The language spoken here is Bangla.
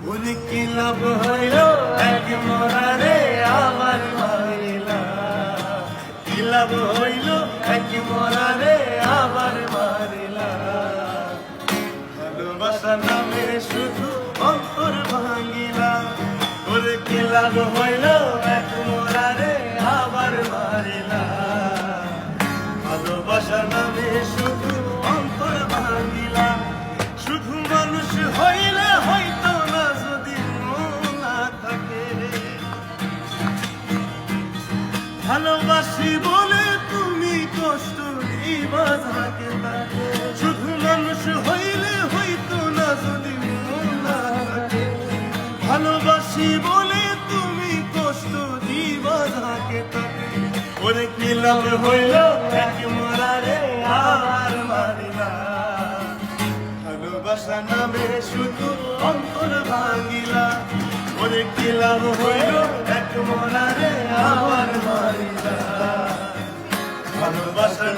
ওরে কি লাভ হইল এক মরারে আমার মারিলা, কি লাভ হইল এক মরারে আমার মারিলা। ভালোবাসা নামে শুধু অন্তর ভাঙিলা, ওরে কি লাভ হইল এক মরারে আমার মারিলা। ভালোবাসা নামে শুধু অন্তর ভাঙিলা, শুধু মানুষ হইলে হয়তো না যদি মন না থাকে। ভালোবাসি বলে তুমি কষ্ট দিবা থাকে তাকে, শুধু মানুষ হইলে হয়তো না যদি মন না থাকে। ভালোবাসি বলে তুমি কষ্ট দিবা থাকে তাকে, ওরে কি লাভ হইল এক মরারে আর মারিলা। ভালোবাসা নামে শুধু অন্তর ভাঙিলা, ওরে কি লাভ হইল এক মরারে আমার মারিলা। ভালোবাসা